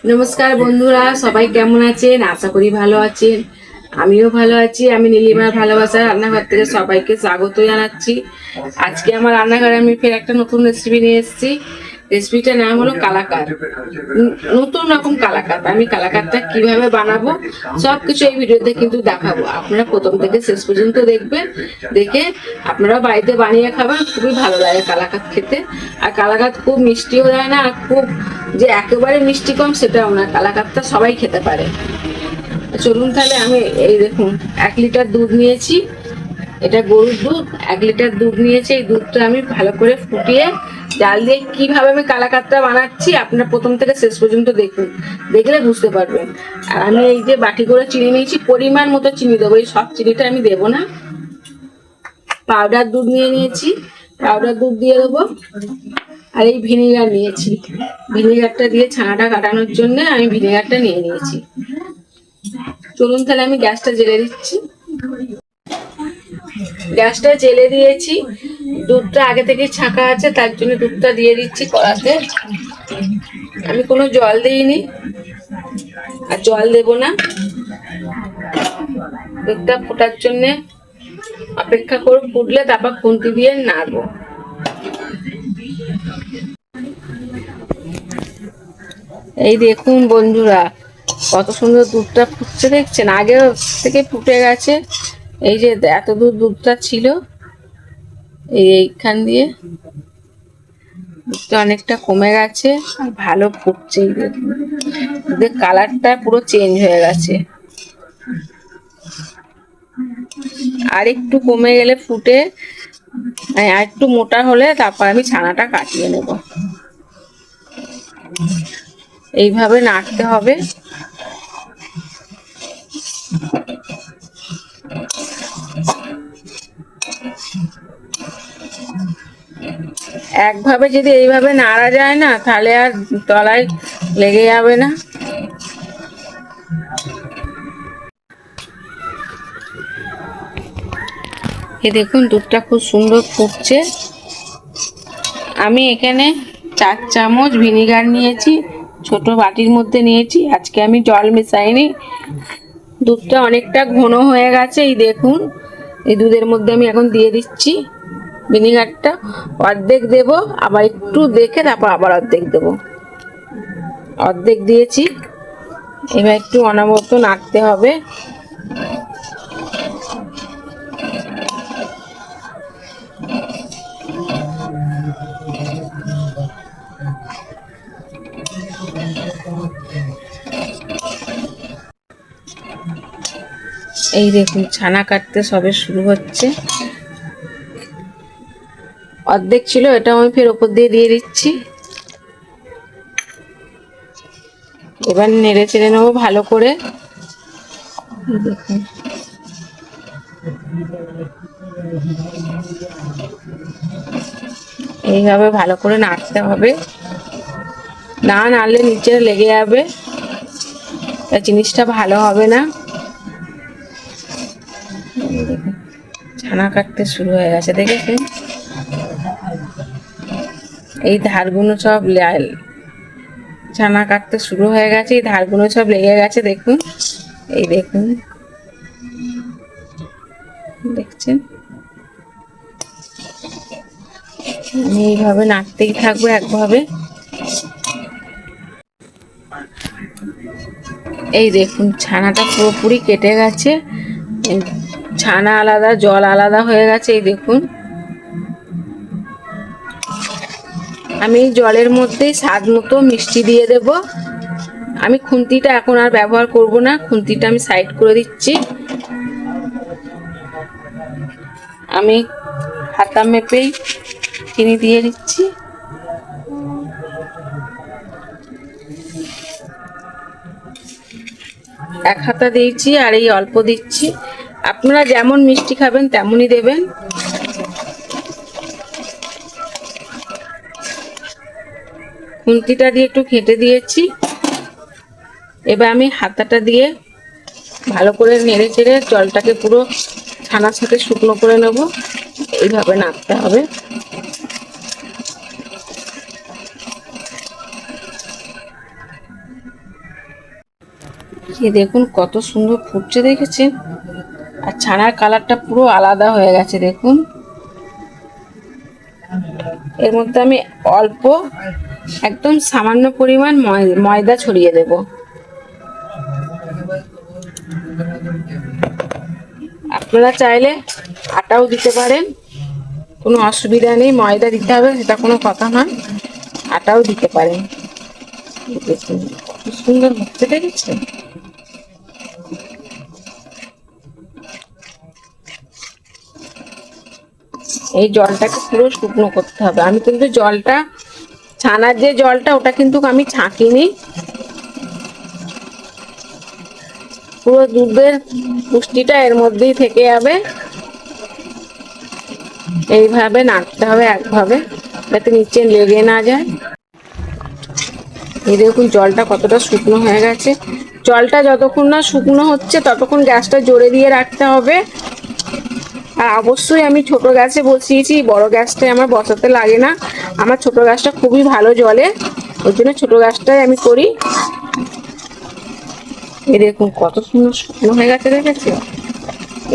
নমস্কার বন্ধুরা, সবাই কেমন আছেন? আশা করি ভালো আছেন। আমিও ভালো আছি। আমি নীলিমার ভালোবাসার রান্নাঘর থেকে সবাইকে স্বাগত জানাচ্ছি। আজকে আমার রান্নাঘরে আমি ফের একটা নতুন রেসিপি নিয়ে এসেছি। রেসিপিটার নাম হলো কালাকাঁদ। নতুন রকম কালাকাঁদ। আমি কালাকাঁদটা কিভাবে বানাবো সবকিছু এই ভিডিওতে কিন্তু দেখাবো। আপনারা প্রথম থেকে শেষ পর্যন্ত দেখবেন, দেখে আপনারা বাড়িতে বানিয়ে খাবেন। খুবই ভালো লাগে কালাকাঁদ খেতে। আর কালাকাঁদ খুব মিষ্টিও হয় না, আর খুব যে একেবারে মিষ্টি কম সেটাও না। কালাকাঁদটা সবাই খেতে পারে। চলুন তাহলে আমি এই দেখুন 1 লিটার দুধ নিয়েছি। এটা গরুর দুধ। 1 লিটার দুধ নিয়েছি। এই দুধটা আমি ভালো করে ফুটিয়ে জাল দিয়ে কিভাবে আমি কালাকাঁদটা বানাচ্ছি আপনারা প্রথম থেকে শেষ পর্যন্ত দেখুন, দেখলে বুঝতে পারবেন। আর আমি এই যে বাটি করে চিনি নিয়েছি, পরিমাণ মতো চিনি দেবো। এই সব চিনিটা আমি দেবো না। পাউডার দুধ নিয়ে নিয়েছি, পাউডার দুধ দিয়ে দেবো। আর এই ভিনিগার নিয়েছি, ভিনিগারটা দিয়ে ছানাটা কাটানোর জন্য আমি ভিনিগারটা নিয়ে নিয়েছি। চলুন তাহলে আমি গ্যাসটা জ্বেলে দিচ্ছি। গ্যাসটা জ্বেলে দিয়েছি। দুধটা আগে থেকে ছাঁকা আছে, তার জন্য দুধটা দিয়ে দিচ্ছি কড়াতে। আমি কোনো জল দিইনি আর জল দেব না। দুধটা ফোটার জন্য অপেক্ষা করে ফুটলে তারপর খুন্তি দিয়ে নাড়বো। এই দেখুন বন্ধুরা, কত সুন্দর দুধটা ফুটছে দেখছেন? আগে থেকে ফুটে গেছে। এই যে এত দুধটা ছিল, এইখান দিয়ে দুধটা অনেকটা কমে গেছে আর ভালো ফুটছে। এই দেখুন দুধের কালারটা পুরো চেঞ্জ হয়ে গেছে। আর একটু কমে গেলে ফুটে আর একটু মোটা হলে তারপর আমি ছানাটা কাটিয়ে নেব। এইভাবে নাড়তে হবে। একভাবে যদি এইভাবে নাড়া যায় না, তাহলে আর তলায় লেগে যাবে না। এই দেখুন দুধটা খুব সুন্দর ফুটছে। আমি এখানে 4 চামচ ভিনিগার নিয়েছি, ছোট বাটির মধ্যে নিয়েছি। আজকে আমি জল মেশাইনি। দুধটা অনেকটা ঘন হয়ে গেছে। এই দেখুন এই দুধের মধ্যে আমি এখন দিয়ে দিচ্ছি ভিনিগারটা। অর্ধেক দেব, আবার একটু দেখে তারপর আবার অর্ধেক দেব। অর্ধেক দিয়েছি। এবার একটু অনবরত নাড়তে হবে। এই দেখুন ছানা কাটতে সবে শুরু হচ্ছে। অর্ধেক ছিল, এটা আমি ফের উপর দিয়ে দিয়ে দিচ্ছি। এবার নেড়ে চেড়ে নেবো ভালো করে। দেখুন এইভাবে ভালো করে নাড়তে হবে, না নাড়লে নিচে লেগে যাবে, জিনিসটা ভালো হবে না। ছানা কাটতে শুরু হয়ে গেছে দেখেছেন? এই ধারগুলো সব ছানা কাটতে শুরু হয়ে গেছে। এই ধারগুলো সব লেগে গেছে দেখুন। এই দেখুন, দেখছেন? আমি এইভাবে নাড়তেই থাকবো একভাবে। এই দেখুন ছানাটা পুরোপুরি কেটে গেছে। ছানা আলাদা, জল আলাদা হয়ে গেছে। এই দেখুন আমি জলের মধ্যেই স্বাদ মতো মিষ্টি দিয়ে দেব। আমি খুন্তিটা এখন আর ব্যবহার করব না, খুন্তিটা আমি সাইড করে দিচ্ছি। আমি হাতা মেপেই চিনি দিয়ে দিচ্ছি। এক হাতা দিয়েছি আর এই অল্প দিচ্ছি। আপনারা যেমন মিষ্টি খাবেন তেমনই দেবেন। খুন্তিটা দিয়ে একটু ঘেঁটে দিয়েছি। এবার আমি হাতাটা দিয়ে ভালো করে নেড়ে চেড়ে জলটাকে পুরো ছানার সাথে শুকনো করে নেব। এইভাবে নাড়তে হবে। এই দেখুন কত সুন্দর ফুটছে, দেখেছেন? আর ছানার কালারটা পুরো আলাদা হয়ে গেছে দেখুন। এর মধ্যে আমি অল্প একদম সামান্য পরিমাণ ময়দা ছড়িয়ে দেব। আপনারা চাইলে আটাও দিতে পারেন, কোনো অসুবিধা নেই। ময়দা দিতে হবে সেটা কোনো কথা নয়, আটাও দিতে পারেন। দেখুন কত সুন্দর হচ্ছে, দেখেছেন? এই জলটাকে পুরো শুকনো করতে হবে। আমি কিন্তু জলটা, ছানার যে জলটা, ওটা কিন্তু আমি ছাঁকিনি। পুরো দুধের পুষ্টিটা এর মধ্যেই থেকে যাবে। এইভাবে নাড়তে হবে একভাবে, যাতে নিচে লেগে না যায়। এই দেখুন জলটা কতটা শুকনো হয়ে গেছে। জলটা যতক্ষণ না শুকনো হচ্ছে ততক্ষণ গ্যাসটা জোরে দিয়ে রাখতে হবে। আর অবশ্যই আমি ছোট গ্যাসে বসিয়েছি, বড় গ্যাসটায় আমার বসাতে লাগে না। আমার ছোট গ্যাসটা খুবই ভালো জ্বলে, ওই জন্য ছোট গ্যাসটাই আমি করি। এই দেখুন কত সুন্দর শুকনো হয়ে গেছে, দেখেছি?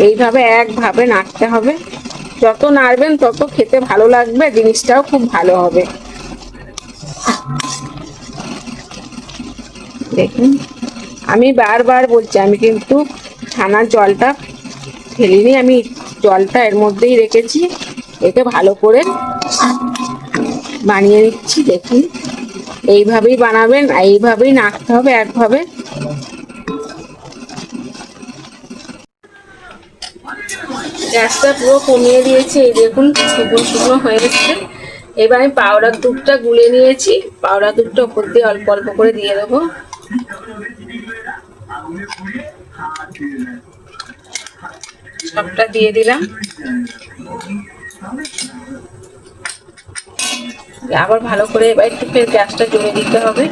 এইভাবে একভাবে নাড়তে হবে। যত নাড়বেন তত খেতে ভালো লাগবে, জিনিসটাও খুব ভালো হবে। দেখুন আমি বারবার বলছি, আমি কিন্তু ছানার জলটা ফেলিনি, আমি জলটা এর মধ্যেই রেখেছি। একে ভালো করে বানিয়ে নিচ্ছি। দেখুন এইভাবেই বানাবেন, এইভাবেই নাড়তে হবে একভাবে। গ্যাসটা পুরো কমিয়ে দিয়েছি। এই দেখুন শুকনো শুকনো হয়ে গেছে। এবার আমি পাউডার দুধটা গুলে নিয়েছি, পাউডার দুধটা উপর দিয়ে অল্প অল্প করে দিয়ে দেবো। সবটা দিয়ে দিলাম। আবার ভালো করে এবার একটু ফের গ্যাসটা জোরে দিতে হবে।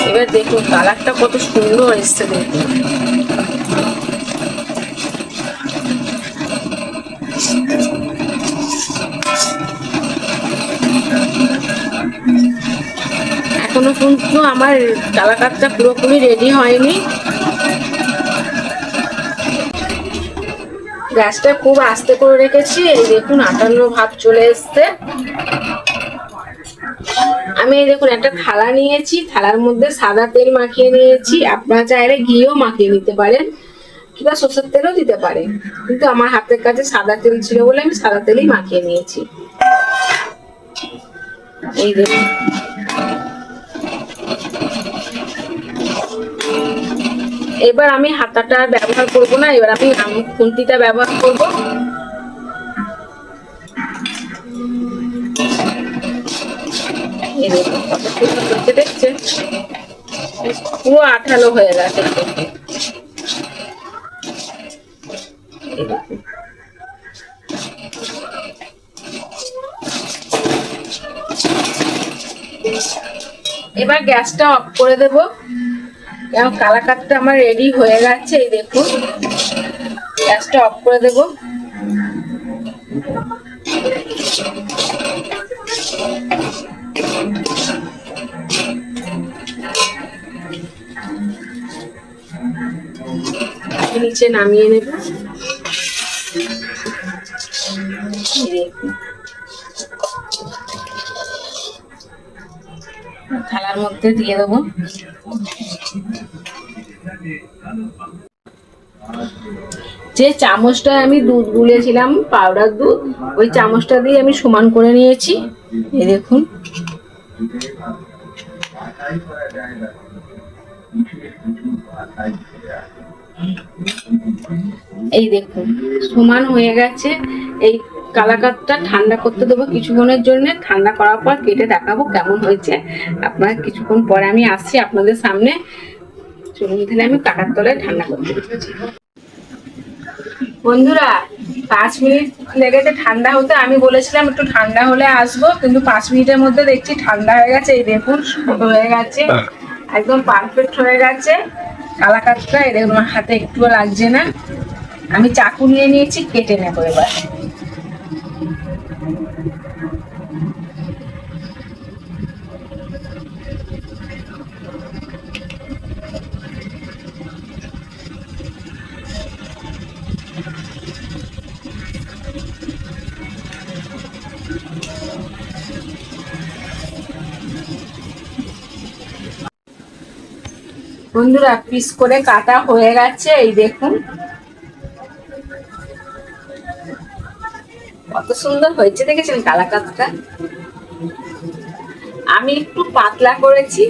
এবার দেখুন কালারটা কত সুন্দর এসছে, দেখুন। এখনো কিন্তু আমার কালাকাতটা পুরোপুরি রেডি হয়নি। গ্যাসটা খুব আস্তে করে রেখেছি। এই দেখুন আটান্ন ভাব চলে এসছে। আমি এই দেখুন একটা থালা নিয়েছি, থালার মধ্যে সাদা তেল মাখিয়ে নিয়েছি। আপনারা চাইলে ঘিও মাখিয়ে নিতে পারেন কিংবা সরষের তেলও দিতে পারেন, কিন্তু আমার হাতের কাছে সাদা তেল ছিল বলে আমি সাদা তেলই মাখিয়ে নিয়েছি। এই দেখুন এবার আমি হাতাটা ব্যবহার করব না, এবার আমি খুন্তিটা ব্যবহার করব। এই দেখুন কত সুন্দর হচ্ছে, দেখছেন? পুরো আঠালো হয়ে গেছে। এবার গ্যাসটা অফ করে দেব। এবং কালাকাতটা আমার রেডি হয়ে গেছে। এই দেখুন গ্যাসটা অফ করে দেব। নিচে নামিয়ে নেব। থালার মধ্যে দিয়ে দেবো। যে চামচটা আমি দুধ গুলেছিলাম, পাউডার দুধ, ওই চামচটা দিয়ে আমি সমান করে নিয়েছি। এই দেখুন এই দেখুন সমান হয়ে গেছে। এই কালাকাতটা ঠান্ডা করতে দেবো কিছুক্ষণের জন্য। ঠান্ডা করার পর কেটে দেখাবো কেমন হয়েছে। আপনারা কিছুক্ষণ পরে আমি আসছি আপনাদের সামনে। চলুন তাহলে আমি পাকার তলায় ঠান্ডা করতে দিচ্ছি। বন্ধুরা 5 মিনিট লেগেছে ঠান্ডা হতে। আমি বলেছিলাম একটু ঠান্ডা হলে আসবো, কিন্তু 5 মিনিটের মধ্যে দেখছি ঠান্ডা হয়ে গেছে। এই দেখুন ছোট হয়ে গেছে, একদম পারফেক্ট হয়ে গেছে কালাকাতটা। এই দেখুন আমার হাতে একটুও লাগছে না। আমি চাকু নিয়ে নিয়েছি, কেটে নেবো এবার। বন্ধুরা পিস করে কাটা হয়ে গেছে, এই দেখুন কত সুন্দর হয়েছে, দেখেছেন কালাকাতটা। আমি একটু পাতলা করেছি,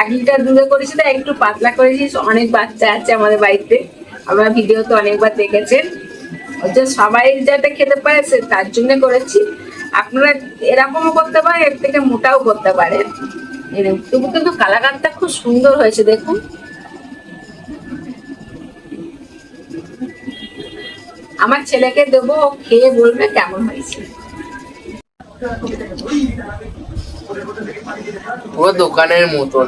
1 লিটার দুধে করেছি তাই একটু পাতলা করেছি। অনেক বাচ্চা আছে আমাদের বাড়িতে, আমরা ভিডিও তো অনেকবার দেখেছেন, হচ্ছে সবাই যাতে খেতে পারে তার জন্য করেছি। আপনারা এরকমও করতে পারেন, এর থেকে মোটাও করতে পারেন। তবু কিন্তু কালাকাতটা খুব সুন্দর হয়েছে দেখুন। আমার ছেলেকে দেবো, খেয়ে বলবে কেমন হয়েছে। পুরো দোকানের মতন।